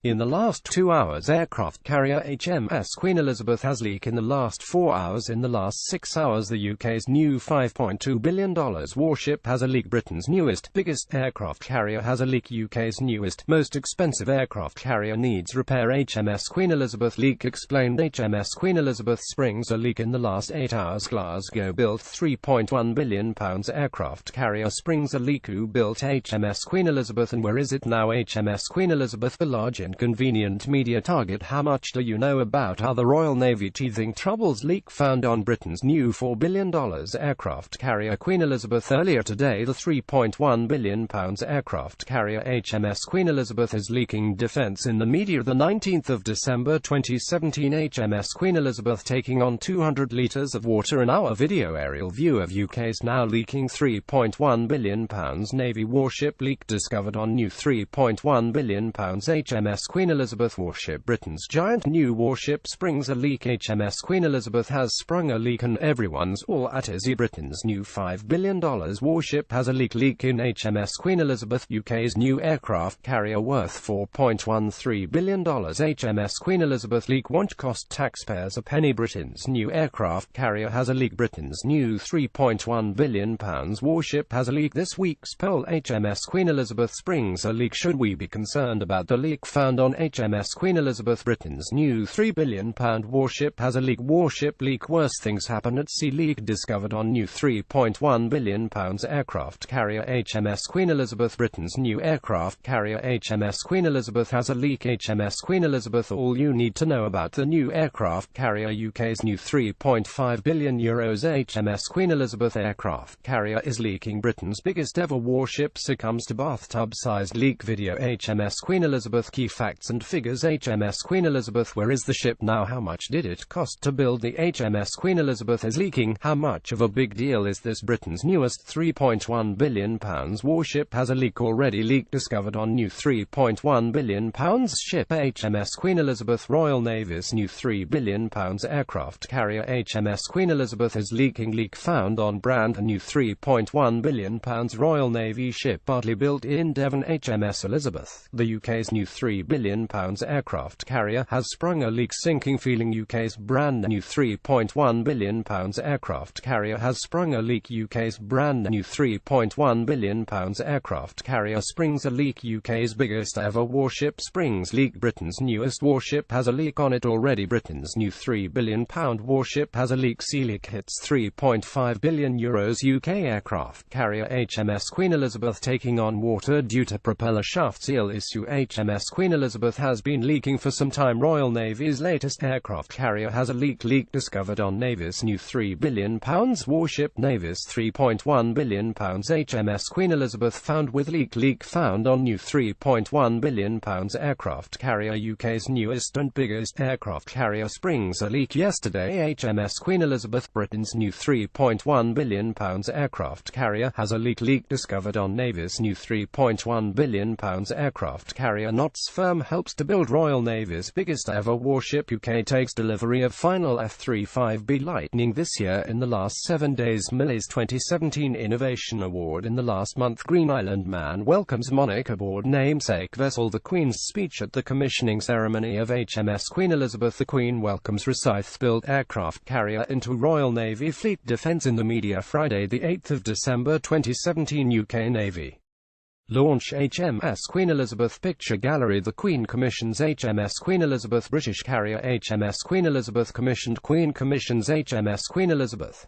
In the last 2 hours, aircraft carrier HMS Queen Elizabeth has leaked. In the last 4 hours. In the last 6 hours, the UK's new $5.2 billion warship has a leak. Britain's newest, biggest aircraft carrier has a leak. UK's newest, most expensive aircraft carrier needs repair. HMS Queen Elizabeth leak explained. HMS Queen Elizabeth springs a leak in the last 8 hours. Glasgow built £3.1 billion aircraft carrier springs a leak. Who built HMS Queen Elizabeth and where is it now? HMS Queen Elizabeth, the large inconvenient media target. How much do you know about how the Royal Navy teething troubles? Leak found on Britain's new $4 billion aircraft carrier Queen Elizabeth. Earlier today, the £3.1 billion aircraft carrier HMS Queen Elizabeth is leaking defence in the media. The 19th of December 2017, HMS Queen Elizabeth taking on 200 litres of water an hour. Video aerial view of UK's now leaking £3.1 billion Navy warship leak discovered on new £3.1 billion HMS Queen Elizabeth warship. Britain's giant new warship springs a leak. HMS Queen Elizabeth has sprung a leak and everyone's all at ease. Britain's new $5 billion warship has a leak. Leak in HMS Queen Elizabeth, UK's new aircraft carrier worth $4.13 billion. HMS Queen Elizabeth leak won't cost taxpayers a penny. Britain's new aircraft carrier has a leak. Britain's new £3.1 billion warship has a leak. This week's poll, HMS Queen Elizabeth springs a leak. Should we be concerned about the leak found on HMS Queen Elizabeth? Britain's new £3 billion warship has a leak. Warship leak, worse things happen at sea. Leak discovered on new £3.1 billion aircraft carrier HMS Queen Elizabeth. Britain's new aircraft carrier HMS Queen Elizabeth has a leak. HMS Queen Elizabeth, all you need to know about the new aircraft carrier. UK's new €3.5 billion HMS Queen Elizabeth aircraft carrier is leaking. Britain's biggest ever warship succumbs to bathtub-sized leak. Video HMS Queen Elizabeth. Key facts and figures. HMS Queen Elizabeth, where is the ship now? How much did it cost to build? The HMS Queen Elizabeth is leaking. How much of a big deal is this? Britain's newest £3.1 billion warship has a leak. Already leak discovered on new £3.1 billion ship HMS Queen Elizabeth. Royal Navy's new £3 billion aircraft carrier HMS Queen Elizabeth is leaking. Leak found on brand new £3.1 billion Royal Navy ship partly built in Devon. HMS Elizabeth, the UK's new £3 billion aircraft carrier, has sprung a leak. Sinking feeling. UK's brand new £3.1 billion aircraft carrier has sprung a leak. UK's brand new £3.1 billion aircraft carrier springs a leak. UK's biggest ever warship springs leak. Britain's newest warship has a leak on it already. Britain's new £3 billion warship has a leak. Sea leak hits €3.5 billion. UK aircraft carrier HMS Queen Elizabeth taking on water due to propeller shaft seal issue. HMS Queen Elizabeth has been leaking for some time. Royal Navy's latest aircraft carrier has a leak. Leak discovered on Navy's new £3 billion warship. Navy's £3.1 billion HMS Queen Elizabeth found with leak. Leak found on new £3.1 billion aircraft carrier. UK's newest and biggest aircraft carrier springs a leak yesterday. HMS Queen Elizabeth, Britain's new £3.1 billion aircraft carrier, has a leak. Leak discovered on Navy's new £3.1 billion aircraft carrier. Knots firm helps to build Royal Navy's biggest ever warship. UK takes delivery of final F-35B Lightning this year. In the last 7 days, Millie's 2017 Innovation Award. In the last month, Green Island man welcomes monarch aboard namesake vessel. The Queen's speech at the commissioning ceremony of HMS Queen Elizabeth. The Queen welcomes Rosyth-built aircraft carrier into Royal Navy fleet. Defence in the media. Friday, the 8th of December 2017. UK Navy launch HMS Queen Elizabeth. Picture gallery. The Queen commissions HMS Queen Elizabeth. British carrier HMS Queen Elizabeth commissioned. Queen commissions HMS Queen Elizabeth.